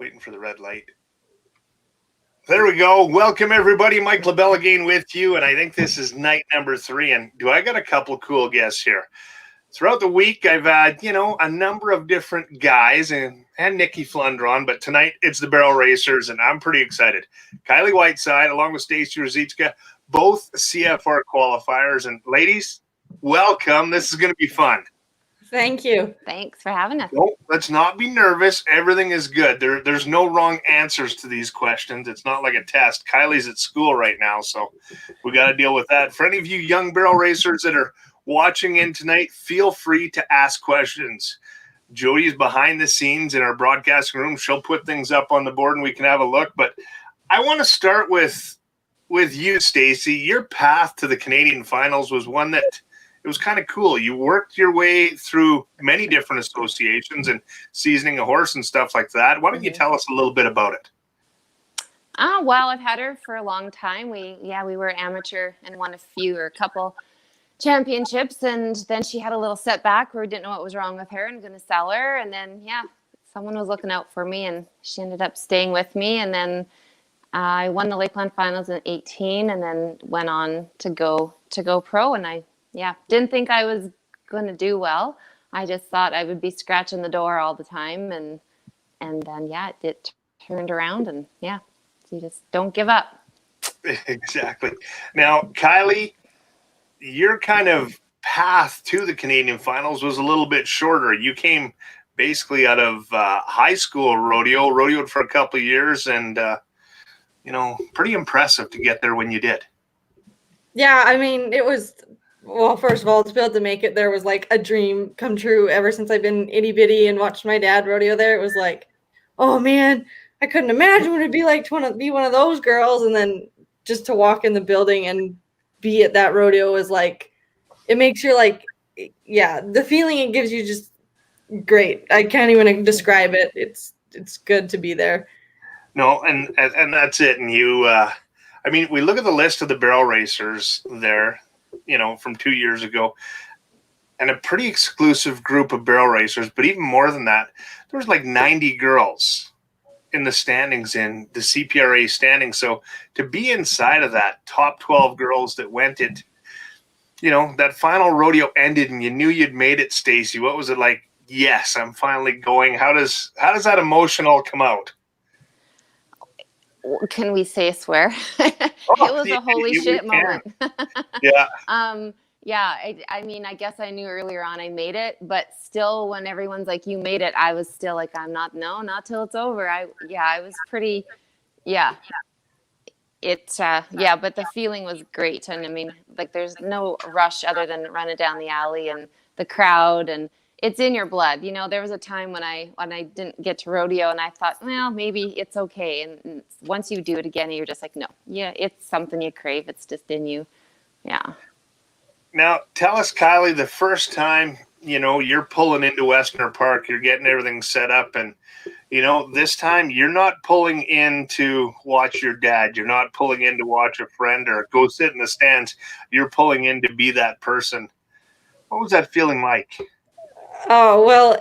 Waiting for the red light. There we go. Welcome, everybody. Mike Labelle again with you, and I think this is night number 3. And I got a couple of cool guests here. Throughout the week, I've had, a number of different guys and Nikki Flunder on, but tonight it's the Barrel Racers, and I'm pretty excited. Kylie Whiteside, along with Stacey Ruzicka, both CFR qualifiers. And ladies, welcome. This is going to be fun. Thank you. Thanks for having us. No, let's not be nervous. Everything is good. There's no wrong answers to these questions. It's not like a test. Kylie's at school right now, so we got to deal with that. For any of you young barrel racers that are watching in tonight, feel free to ask questions. Jody's behind the scenes in our broadcasting room. She'll put things up on the board and we can have a look. But I want to start with you, Stacey. Your path to the Canadian finals was one that it was kind of cool. You worked your way through many different associations and seasoning a horse and stuff like that. Why don't you tell us a little bit about it? Well, I've had her for a long time. We were amateur and won a couple championships, and then she had a little setback where we didn't know what was wrong with her and going to sell her. And then, someone was looking out for me, and she ended up staying with me. And then I won the Lakeland finals in 18, and then went on to go pro. And I didn't think I was going to do well. I just thought I would be scratching the door all the time. And then, it turned around, and you just don't give up. Exactly. Now, Kylie, your kind of path to the Canadian finals was a little bit shorter. You came basically out of high school rodeoed for a couple of years, and, pretty impressive to get there when you did. Yeah, I mean, it was... Well, first of all, to be able to make it there was like a dream come true. Ever since I've been itty bitty and watched my dad rodeo there, it was like, oh man, I couldn't imagine what it'd be like to be one of those girls. And then just to walk in the building and be at that rodeo is like, it makes you like, the feeling it gives you just great. I can't even describe it. It's good to be there. No, and that's it. And you, we look at the list of the barrel racers there, from 2 years ago, and a pretty exclusive group of barrel racers. But even more than that, there was like 90 girls in the standings, in the CPRA standings. So to be inside of that top 12 girls that went it, that final rodeo ended and you knew you'd made it, Stacey. What was it like? Yes, I'm finally going. How does that emotion all come out? Can we say swear? It was a holy shit moment. Yeah. I guess I knew earlier on I made it, but still when everyone's like, you made it, I was still like, not till it's over. I was pretty, but the feeling was great. And there's no rush other than running down the alley and the crowd, and it's in your blood. There was a time when I didn't get to rodeo and I thought, well, maybe it's okay. And once you do it again, you're just like, no, it's something you crave. It's just in you. Yeah. Now tell us, Kylie, the first time, you're pulling into Western Park, you're getting everything set up, and, this time you're not pulling in to watch your dad. You're not pulling in to watch a friend or go sit in the stands. You're pulling in to be that person. What was that feeling like? Oh, well,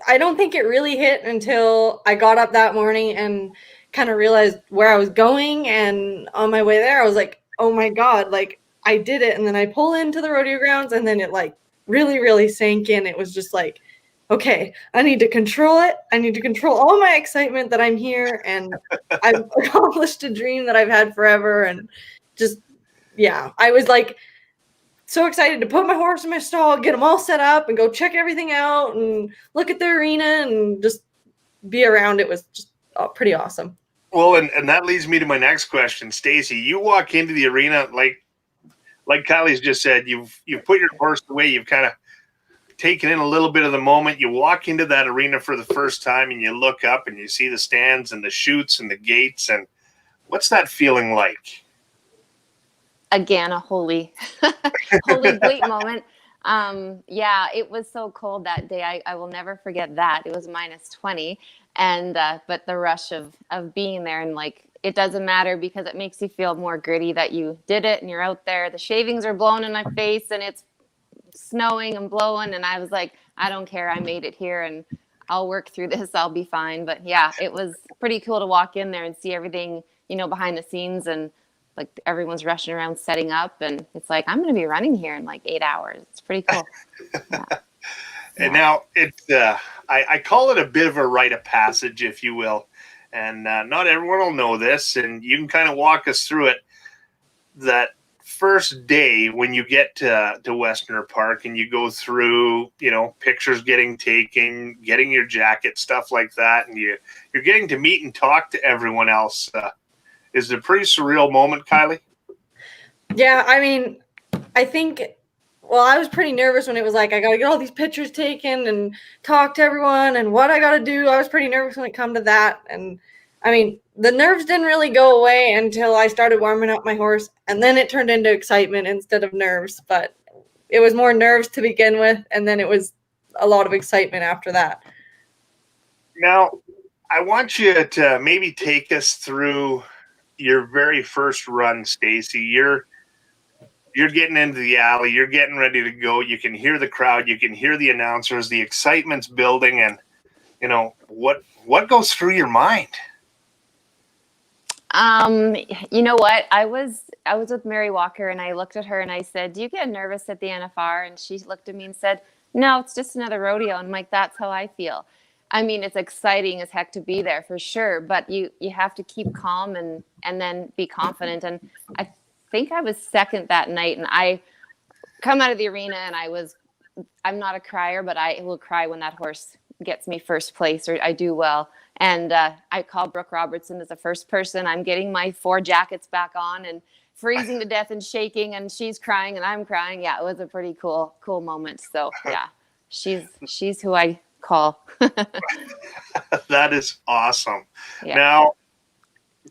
I don't think it really hit until I got up that morning and kind of realized where I was going. And on my way there, I was like, oh my God, like I did it. And then I pull into the rodeo grounds, and then it like really, really sank in. It was just like, okay, I need to control it. I need to control all my excitement that I'm here. And I've accomplished a dream that I've had forever. And just, I was like, so excited to put my horse in my stall, get them all set up, and go check everything out and look at the arena and just be around. It was just pretty awesome. Well, and that leads me to my next question, Stacey. You walk into the arena like Kylie's just said. You've put your horse away. You've kind of taken in a little bit of the moment. You walk into that arena for the first time, and you look up and you see the stands and the chutes and the gates. And what's that feeling like? Again, a holy bleat moment. It was so cold that day. I will never forget that. It was -20, and but the rush of being there, and like it doesn't matter because it makes you feel more gritty that you did it and you're out there. The shavings are blowing in my face and it's snowing and blowing, and I was like, I don't care. I made it here, and I'll work through this. I'll be fine. But yeah, it was pretty cool to walk in there and see everything, behind the scenes, and like everyone's rushing around setting up, and it's like, I'm going to be running here in like 8 hours. It's pretty cool. Yeah. And now I call it a bit of a rite of passage, if you will. And not everyone will know this, and you can kind of walk us through it. That first day when you get to Westerner Park and you go through, pictures getting taken, getting your jacket, stuff like that, and you're getting to meet and talk to everyone else. Is it a pretty surreal moment, Kylie? Yeah, I mean, I think, well, I was pretty nervous when it was like, I got to get all these pictures taken and talk to everyone and what I got to do. I was pretty nervous when it come to that. And I mean, the nerves didn't really go away until I started warming up my horse, and then it turned into excitement instead of nerves. But it was more nerves to begin with, and then it was a lot of excitement after that. Now, I want you to maybe take us through your very first run, Stacey. You're getting into the alley. You're getting ready to go. You can hear the crowd. You can hear the announcers. The excitement's building, and what goes through your mind? You know what? I was with Mary Walker, and I looked at her and I said, "Do you get nervous at the NFR?" And she looked at me and said, "No, it's just another rodeo." And I'm like, that's how I feel. I mean, it's exciting as heck to be there for sure, but you have to keep calm and then be confident. And I think I was second that night, and I come out of the arena and I'm not a crier, but I will cry when that horse gets me first place, or I do well. And I call Brooke Robertson as the first person. I'm getting my 4 jackets back on and freezing to death and shaking, and she's crying and I'm crying. Yeah, it was a pretty cool moment. So yeah, she's who I call. That is awesome. Yeah. Now,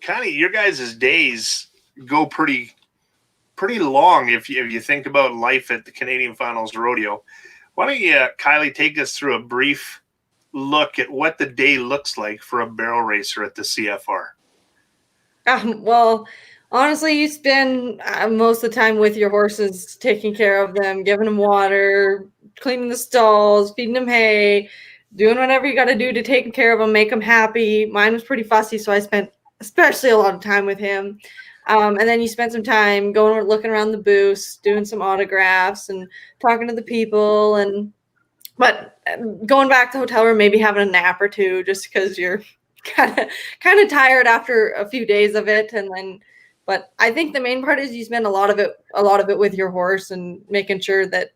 kind of your guys' days go pretty long if you think about life at the Canadian Finals Rodeo. Why don't you, Kylie, take us through a brief look at what the day looks like for a barrel racer at the CFR? Well, honestly, you spend most of the time with your horses, taking care of them, giving them water, cleaning the stalls, feeding them hay, doing whatever you got to do to take care of them, make them happy. Mine was pretty fussy, so I spent especially a lot of time with him. And then you spend some time looking around the booths, doing some autographs and talking to the people. But going back to the hotel room, maybe having a nap or two, just because you're kind of tired after a few days of it. But I think the main part is you spend a lot of it with your horse and making sure that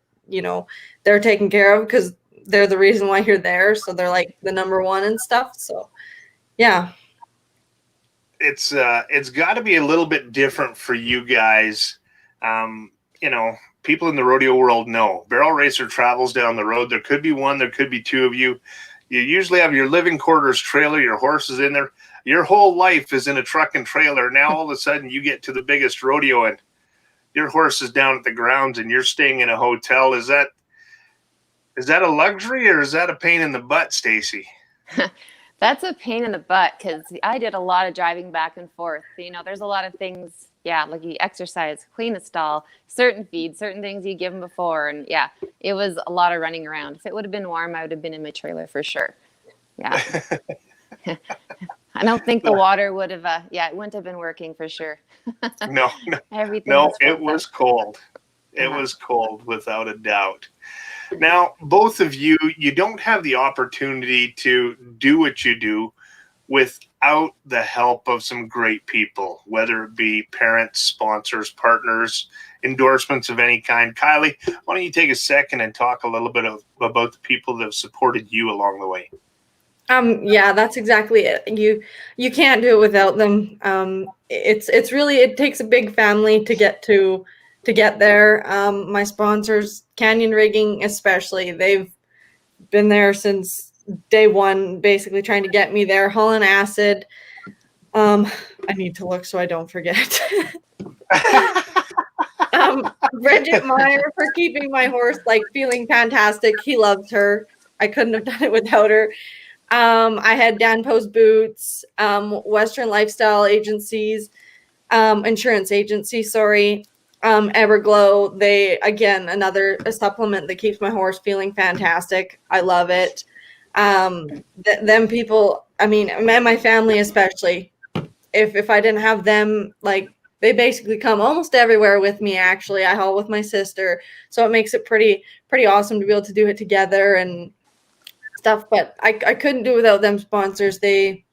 they're taken care of, because they're the reason why you're there. So they're like the number one and stuff. So yeah. It's got to be a little bit different for you guys. People in the rodeo world know barrel racer travels down the road. There could be one, there could be two of you. You usually have your living quarters trailer, your horse is in there. Your whole life is in a truck and trailer. Now all of a sudden you get to the biggest rodeo and your horse is down at the grounds and you're staying in a hotel. Is that a luxury, or is that a pain in the butt, Stacey? That's a pain in the butt, because I did a lot of driving back and forth. There's a lot of things, like you exercise, clean a stall, certain feeds, certain things you give them before. And yeah, it was a lot of running around. If it would have been warm, I would have been in my trailer for sure. Yeah. I don't think the water would have, it wouldn't have been working for sure. No, Everything it was cold. It was cold, without a doubt. Now, both of you don't have the opportunity to do what you do without the help of some great people, whether it be parents, sponsors, partners, endorsements of any kind. Kylie, why don't you take a second and talk a little bit about the people that have supported you along the way? Yeah, that's exactly it. You can't do it without them. It takes a big family to get there. My sponsors, Canyon Rigging especially, they've been there since day one, basically trying to get me there. Hull and Acid. I need to look so I don't forget. Bridget Meyer for keeping my horse feeling fantastic. He loves her. I couldn't have done it without her. I had Dan Post Boots, Western Lifestyle Agencies, Insurance Agency, sorry. Everglow, they, again, a supplement that keeps my horse feeling fantastic. I love it. Them people, I mean, and my family especially, if I didn't have them, like, they basically come almost everywhere with me. Actually, I haul with my sister, so it makes it pretty awesome to be able to do it together and stuff. But I couldn't do without them sponsors. They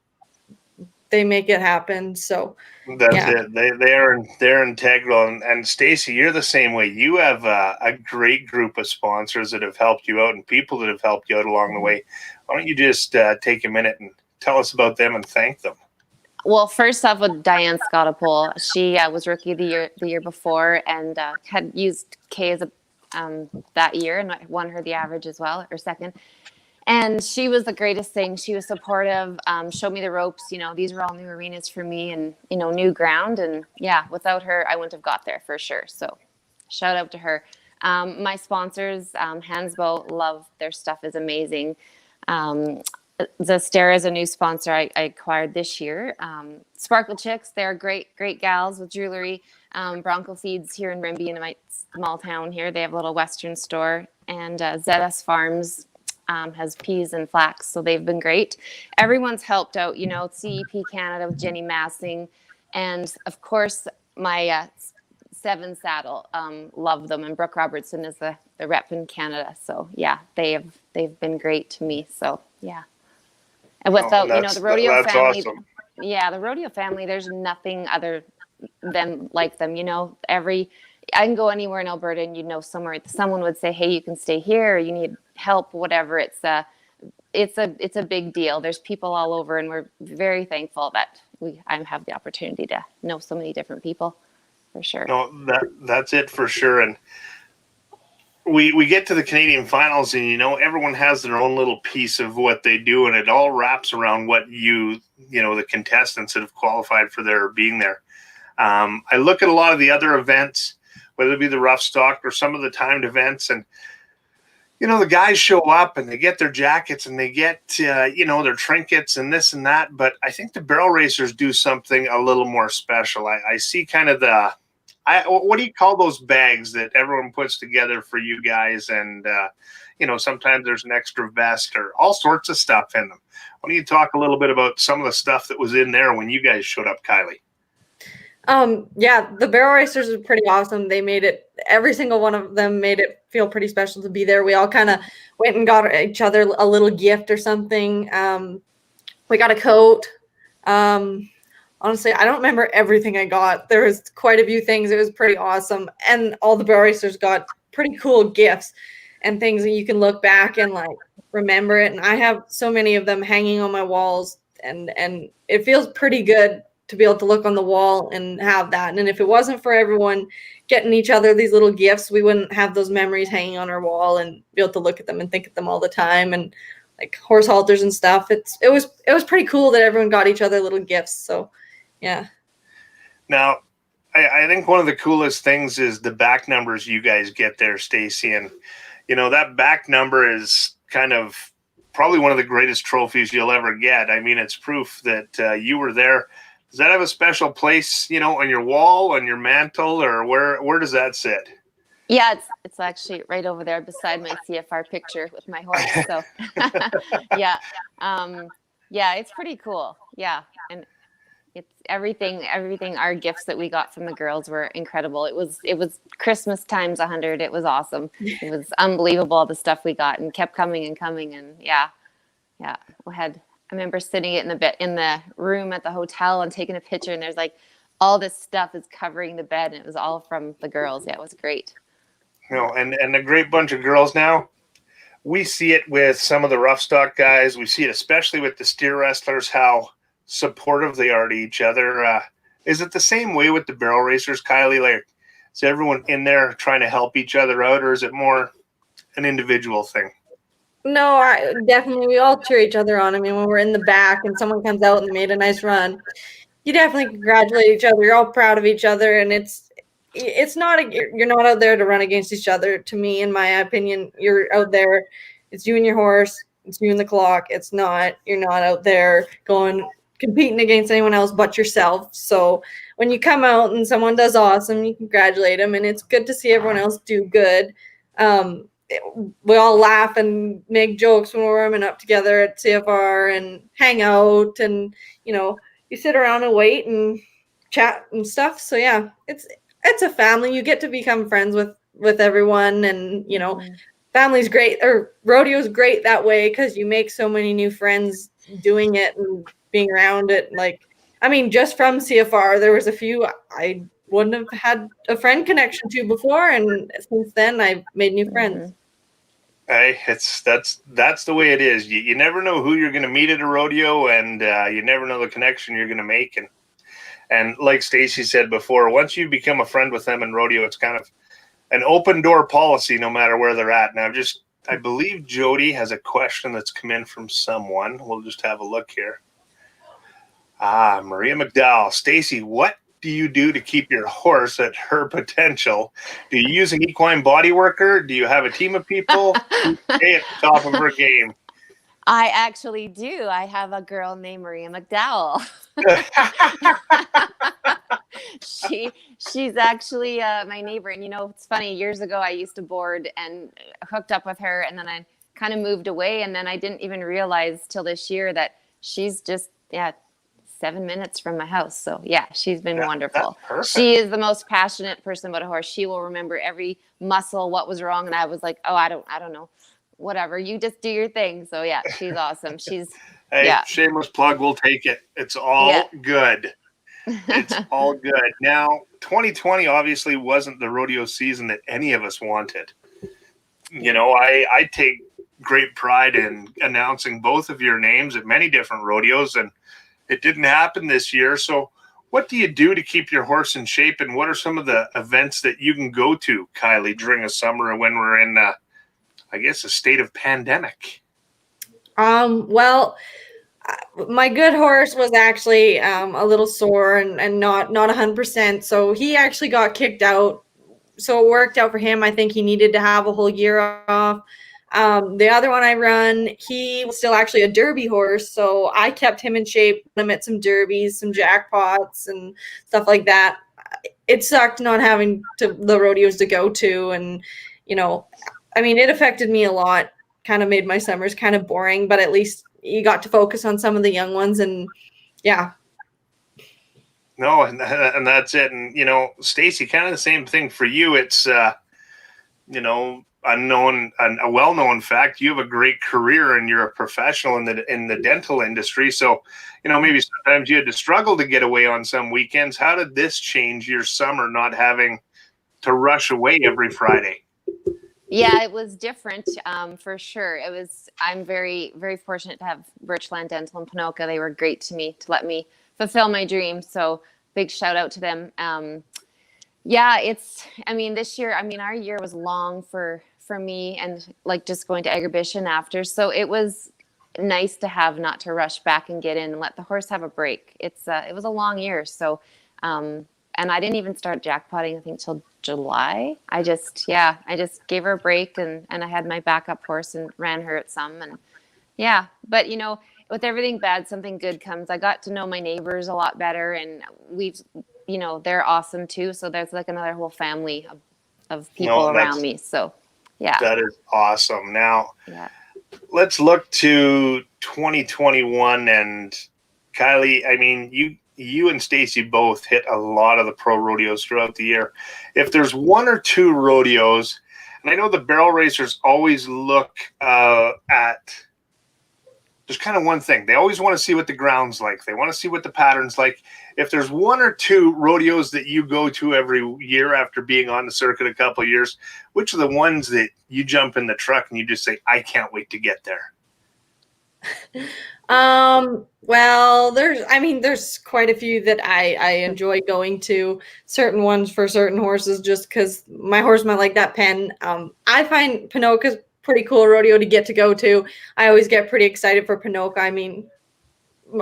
make it happen. So That's yeah. it. They're integral. And Stacey, you're the same way. You have a great group of sponsors that have helped you out and people that have helped you out along the way. Why don't you just take a minute and tell us about them and thank them? Well, first off, with Diane Scottapole, she was rookie of the year before, and had used Kay as that year and won her the average as well, or second. And she was the greatest thing. She was supportive, showed me the ropes. These were all new arenas for me and, new ground. And yeah, without her, I wouldn't have got there for sure. So shout out to her. My sponsors, Hansbo, love their stuff, is amazing. Zestera is a new sponsor I acquired this year. Sparkle Chicks, they're great gals with jewelry. Bronco Feeds here in Rimbey, in my small town here. They have a little Western store. And ZS Farms has peas and flax, so they've been great. Everyone's helped out, CEP Canada with Jenny Massing, and of course my Seven Saddle, love them, and Brooke Robertson is the rep in Canada. So yeah, they've been great to me. So yeah, and without the rodeo family, awesome. Yeah, the rodeo family, there's nothing other than like them. I can go anywhere in Alberta and someone would say, hey, you can stay here, or you need help, whatever. It's a big deal. There's people all over, and we're very thankful that I have the opportunity to know so many different people, for sure. No, that's it for sure. And we get to the Canadian finals, and everyone has their own little piece of what they do, and it all wraps around what the contestants that have qualified for their being there. I look at a lot of the other events, whether it be the rough stock or some of the timed events, and the guys show up and they get their jackets and they get their trinkets and this and that. But I think the barrel racers do something a little more special. I see kind of what do you call those bags that everyone puts together for you guys? And sometimes there's an extra vest or all sorts of stuff in them. Why don't you talk a little bit about some of the stuff that was in there when you guys showed up, Kylie? Yeah, the barrel racers are pretty awesome. They made it, every single one of them made it feel pretty special to be there. We all kind of went and got each other a little gift or something. We got a coat. Honestly, I don't remember everything I got. There was quite a few things. It was pretty awesome. And all the barrel racers got pretty cool gifts and things that you can look back and like remember it. And I have so many of them hanging on my walls, and it feels pretty good to be able to look on the wall and have that. And if it wasn't for everyone getting each other these little gifts, we wouldn't have those memories hanging on our wall and be able to look at them and think of them all the time. And like horse halters and stuff. It was pretty cool that everyone got each other little gifts. So yeah. Now, I think one of the coolest things is the back numbers you guys get there, Stacey. And, that back number is kind of probably one of the greatest trophies you'll ever get. I mean, it's proof that you were there. Does that have a special place, on your wall, on your mantle, or where does that sit? Yeah, it's actually right over there beside my CFR picture with my horse. So yeah. Yeah, it's pretty cool. Yeah. And it's everything, our gifts that we got from the girls were incredible. It was Christmas times 100. It was awesome. It was unbelievable, the stuff we got, and kept coming and coming. And yeah. I remember sitting in the room at the hotel and taking a picture, and there's like all this stuff is covering the bed, and it was all from the girls. Yeah, it was great. And a great bunch of girls now. We see it with some of the rough stock guys. We see it especially with the steer wrestlers, how supportive they are to each other. Is it the same way with the barrel racers, Kylie? Like, is everyone in there trying to help each other out, or is it more an individual thing? No, definitely. We all cheer each other on. I mean, when we're in the back and someone comes out and they made a nice run, you definitely congratulate each other. You're all proud of each other, and it's not you're not out there to run against each other. To me, in my opinion, you're out there. It's you and your horse. It's you and the clock. You're not out there competing against anyone else but yourself. So when you come out and someone does awesome, you congratulate them, and it's good to see everyone else do good. we all laugh and make jokes when we're warming up together at CFR and hang out, and you sit around and wait and chat and stuff. So yeah, it's a family. You get to become friends with everyone, and family's great, or rodeo's great that way, because you make so many new friends doing it and being around it. Like, I mean, just from CFR, there was a few I wouldn't have had a friend connection to before, and since then I've made new friends. Hey, that's the way it is. You never know who you're going to meet at a rodeo, and you never know the connection you're going to make. And like Stacey said before, once you become a friend with them in rodeo, it's kind of an open door policy, no matter where they're at. Now, I believe Jody has a question that's come in from someone. We'll just have a look here. Maria McDowell. Stacey, what do you do to keep your horse at her potential? Do you use an equine body worker? Do you have a team of people? Stay at the top of her game. I actually do. I have a girl named Maria McDowell. She's actually my neighbor. And it's funny, years ago I used to board and hooked up with her, and then I kind of moved away, and then I didn't even realize till this year that she's just 7 minutes from my house. So yeah, she's been wonderful. She is the most passionate person about a horse. She will remember every muscle, what was wrong. And I was like, oh, I don't know, whatever, you just do your thing. So yeah, she's awesome. Shameless plug, we'll take it. It's all good. It's all good. Now, 2020 obviously wasn't the rodeo season that any of us wanted. I take great pride in announcing both of your names at many different rodeos, and it didn't happen this year. So what do you do to keep your horse in shape, and what are some of the events that you can go to, Kylie, during a summer when we're in, I guess, a state of pandemic? Well, my good horse was actually a little sore and not 100%. So he actually got kicked out. So it worked out for him. I think he needed to have a whole year off. The other one I run, he was still actually a derby horse, so I kept him in shape. Him at some derbies, some jackpots, and stuff like that. It sucked not having the rodeos to go to, and I mean, it affected me a lot. Kind of made my summers kind of boring, but at least you got to focus on some of the young ones, and yeah. No, and that's it. And Stacey, kind of the same thing for you. It's a well-known fact, you have a great career and you're a professional in the dental industry. So, maybe sometimes you had to struggle to get away on some weekends. How did this change your summer, not having to rush away every Friday? Yeah, it was different, for sure. I'm very, very fortunate to have Birchland Dental in Ponoka. They were great to me to let me fulfill my dream. So big shout out to them. This year, our year was long for me, and like just going to exhibition after. So it was nice to have not to rush back and get in and let the horse have a break. It was a long year. So, and I didn't even start jackpotting, I think, till July. I just gave her a break, and I had my backup horse and ran her at some, and yeah. But with everything bad, something good comes. I got to know my neighbors a lot better, and they're awesome too. So there's like another whole family of people around me. So yeah. That is awesome. Now, let's look to 2021, and Kylie, I mean, you and Stacey both hit a lot of the pro rodeos throughout the year. If there's one or two rodeos, and I know the barrel racers always look at, there's kind of one thing. They always want to see what the ground's like. They want to see what the pattern's like. If there's one or two rodeos that you go to every year after being on the circuit a couple of years, which are the ones that you jump in the truck and you just say, I can't wait to get there? Well, there's quite a few that I enjoy going to. Certain ones for certain horses, just because my horse might like that pen. I find Ponoka's pretty cool rodeo to get to go to. I always get pretty excited for Ponoka. I mean,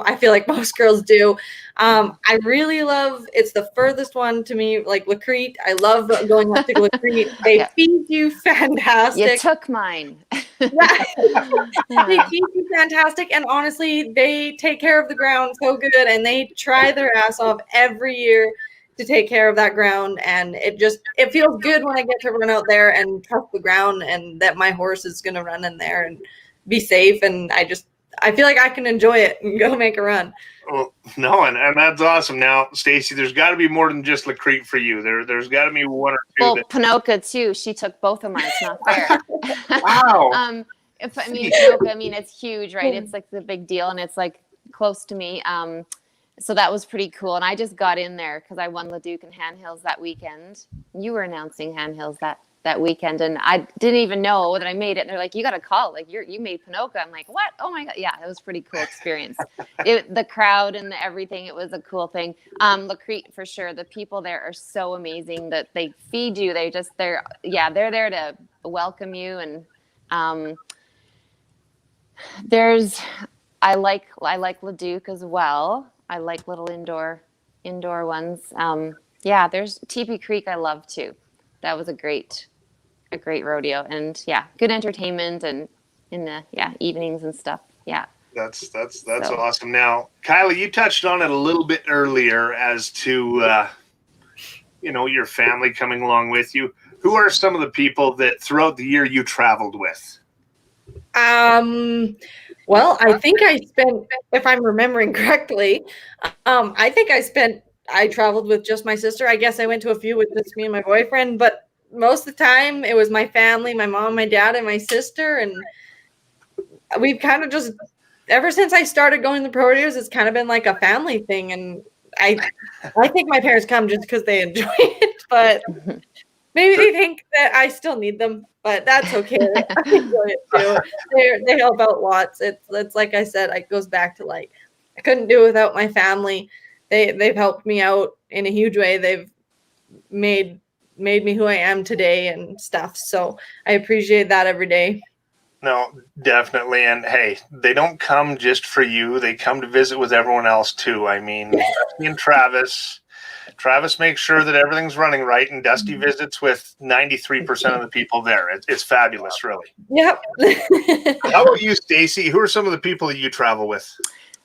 I feel like most girls do. I really love, it's the furthest one to me, like Lacrete. I love going up to Lacrete. They feed you fantastic. You took mine. They feed you fantastic, and honestly, they take care of the ground so good, and they try their ass off every year to take care of that ground, and it feels good when I get to run out there and trust the ground and that my horse is going to run in there and be safe. And I feel like I can enjoy it and go make a run. Well, no, and that's awesome. Now, Stacey, there's got to be more than just Lacrete for you. There's got to be one or two. Well, Pinoca too. She took both of mine. It's not fair. Wow. Pinoca, it's huge, right? It's like the big deal, and it's like close to me. So that was pretty cool. And I just got in there because I won Leduc and Handhills that weekend. You were announcing Handhills that weekend, and I didn't even know that I made it. And they're like, "You got to call, like you made Pinoca." I'm like, "What? Oh my god!" Yeah, it was a pretty cool experience. The crowd and everything, it was a cool thing. Lacrete for sure. The people there are so amazing that they feed you. They're there to welcome you. And I like Leduc as well. I like little indoor ones. There's Teepee Creek I love too. That was a great rodeo, and good entertainment and in the evenings and stuff. Yeah. That's awesome. Now, Kylie, you touched on it a little bit earlier as to your family coming along with you. Who are some of the people that throughout the year you traveled with? Well, I think I spent, if I'm remembering correctly, I traveled with just my sister. I guess I went to a few with just me and my boyfriend, but most of the time it was my family, my mom, my dad, and my sister. And we've kind of just, ever since I started going to pro rodeos, it's kind of been like a family thing. And I think my parents come just because they enjoy it, but maybe they think that I still need them, but that's okay. I enjoy it too. They help out lots. It's like I said, it goes back to like, I couldn't do it without my family. They've helped me out in a huge way. They've made me who I am today and stuff. So I appreciate that every day. No, definitely. And hey, they don't come just for you. They come to visit with everyone else too. I mean, Dusty and Travis makes sure that everything's running right, and Dusty visits with 93% of the people there. It's fabulous, really. Yep. How about you, Stacey? Who are some of the people that you travel with?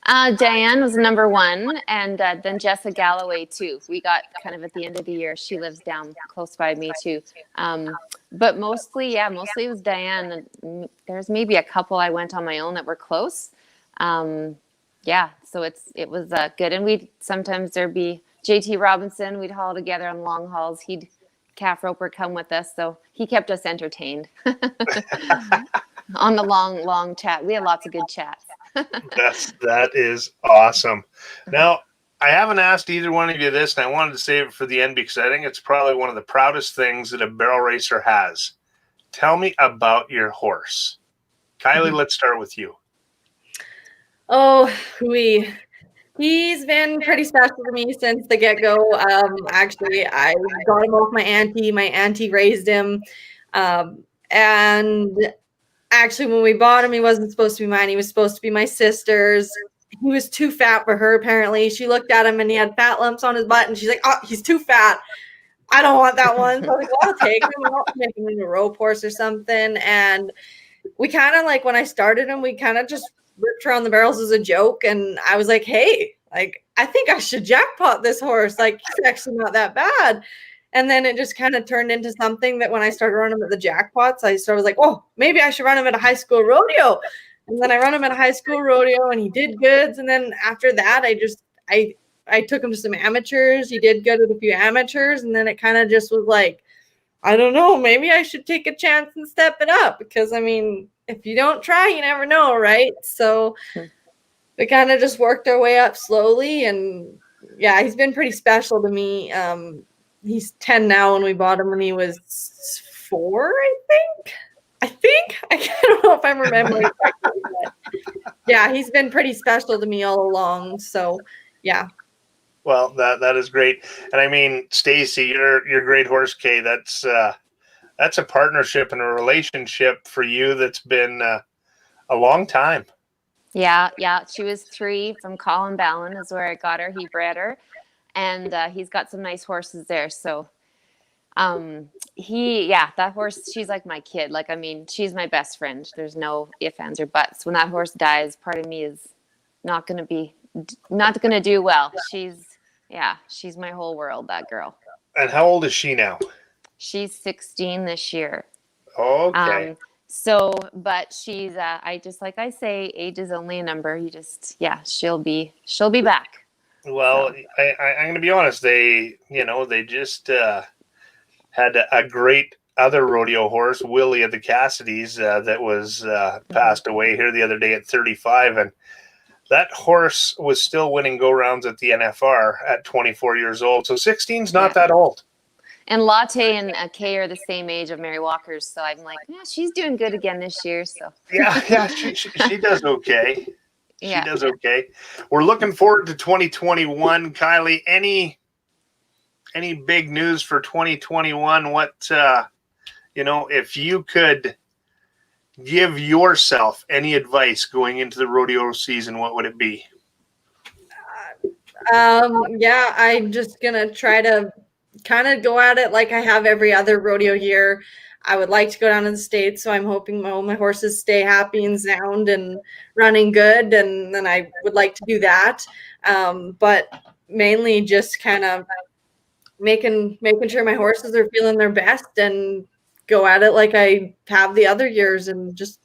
Diane was number one, and then Jessica Galloway too. We got kind of at the end of the year. She lives down close by me too. But mostly it was Diane. And there's maybe a couple I went on my own that were close. So it was good. And there'd be JT Robinson. We'd haul together on long hauls. He'd calf roper come with us, so he kept us entertained on the long chat. We had lots of good chats. That is awesome. Now, I haven't asked either one of you this, and I wanted to save it for the end because I think it's probably one of the proudest things that a barrel racer has. Tell me about your horse. Kylie, let's start with you. Oh, he's been pretty special to me since the get-go. Actually, I got him off my auntie. My auntie raised him. And actually, when we bought him, he wasn't supposed to be mine. He was supposed to be my sister's. He was too fat for her, apparently. She looked at him, and he had fat lumps on his butt, and she's like, "Oh, he's too fat. I don't want that one." So I was like, "Well, I'll take him. I'll make him into a rope horse or something." And we kind of, like, when I started him, we kind of just ripped around the barrels as a joke. And I was like, "Hey, like, I think I should jackpot this horse. Like, he's actually not that bad." And then it just kind of turned into something that when I started running him at the jackpots, I was like, "Oh, maybe I should run him at a high school rodeo." And then I run him at a high school rodeo, and he did good. And then after that, I took him to some amateurs. He did good at a few amateurs. And then it kind of just was like, I don't know, maybe I should take a chance and step it up. Because, I mean, if you don't try, you never know, right? So we kind of just worked our way up slowly. And, yeah, he's been pretty special to me. He's 10 now, when we bought him when he was 4, I think. I don't know if I'm remembering correctly, but yeah, he's been pretty special to me all along. So, yeah. Well, that is great. And I mean, Stacey, your great horse, Kay, that's a partnership and a relationship for you that's been a long time. Yeah. She was 3 from Colin Ballon is where I got her. He bred her, and he's got some nice horses there. So that horse, she's like my kid. Like, I mean, she's my best friend. There's no ifs, ands, or buts. When that horse dies, part of me is not going to do well. She's Yeah, she's my whole world, that girl. And how old is she now? She's 16 this year. Okay. But she's, I just, like I say, age is only a number. You just, yeah, she'll be back. Well, So. I'm going to be honest. They just had a great other rodeo horse, Willie of the Cassidys, that was passed away here the other day at 35. And that horse was still winning go-rounds at the NFR at 24 years old. So 16's not that old. And Latte and Kay are the same age of Mary Walker's. So I'm like, yeah, she's doing good again this year. So Yeah, she does okay. Yeah. She does okay. We're looking forward to 2021. Kylie, any big news for 2021? What, if you could give yourself any advice going into the rodeo season, what would it be? Yeah, I'm just gonna try to kind of go at it like I have every other rodeo year. I would like to go down to the States, so I'm hoping all my horses stay happy and sound and running good, and then I would like to do that. But mainly just kind of making sure my horses are feeling their best and go at it like I have the other years, and just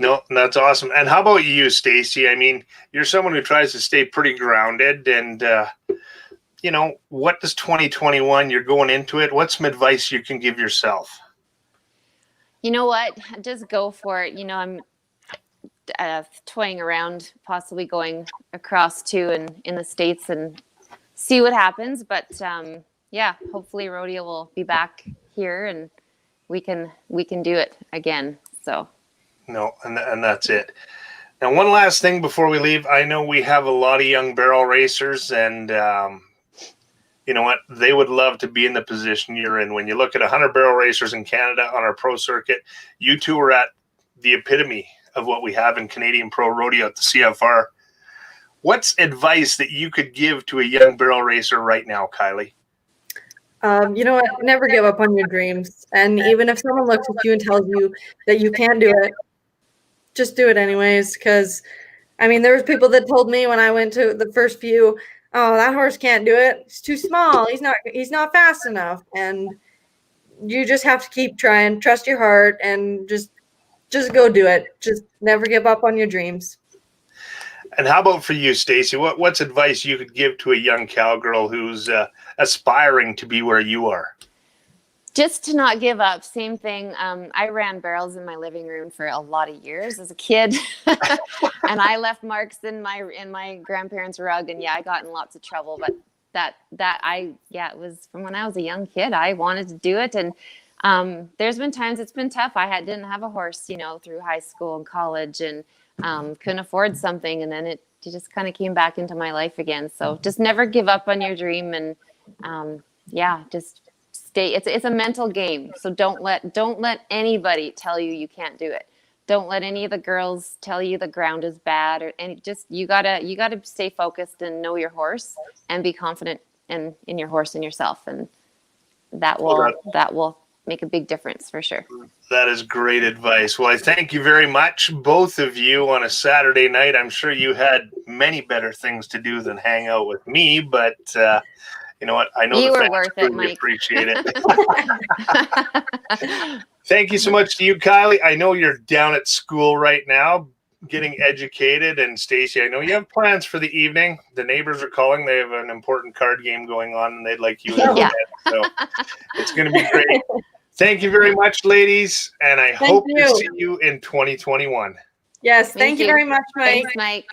No, that's awesome. And how about you, Stacey? I mean, you're someone who tries to stay pretty grounded, and what does 2021? You're going into it. What's some advice you can give yourself? You know what? Just go for it. I'm toying around, possibly going across to in the States and see what happens. But hopefully rodeo will be back here and we can do it again. So. No, and that's it. Now, one last thing before we leave. I know we have a lot of young barrel racers, and you know what? They would love to be in the position you're in. When you look at 100 barrel racers in Canada on our pro circuit, you two are at the epitome of what we have in Canadian pro rodeo at the CFR. What's advice that you could give to a young barrel racer right now, Kylie? You know what? Never give up on your dreams. And even if someone looks at you and tells you that you can't do it, just do it anyways. Because, there was people that told me when I went to the first few, oh, that horse can't do it. It's too small. He's not fast enough. And you just have to keep trying. Trust your heart and just go do it. Just never give up on your dreams. And how about for you, Stacey? What's advice you could give to a young cowgirl who's aspiring to be where you are? Just to not give up. Same thing. I ran barrels in my living room for a lot of years as a kid, and I left marks in my grandparents' rug. And I got in lots of trouble. But it was from when I was a young kid. I wanted to do it, and there's been times it's been tough. I didn't have a horse, through high school and college, and couldn't afford something, and then it just kind of came back into my life again. So just never give up on your dream, and just stay. It's a mental game. So don't let anybody tell you can't do it. Don't let any of the girls tell you the ground is bad, or you gotta stay focused and know your horse and be confident in your horse and yourself, and that will make a big difference for sure. That is great advice. Well, I thank you very much, both of you, on a Saturday night. I'm sure you had many better things to do than hang out with me, but you know what? I know you the were worth it, Mike. Appreciate it. Thank you so much to you, Kylie. I know you're down at school right now, getting educated, and Stacey, I know you have plans for the evening. The neighbors are calling. They have an important card game going on, and they'd like you in Yeah. So it's going to be great. Thank you very much, ladies, and I hope to see you in 2021. Yes, thank you very much, Mike. Thanks, Mike.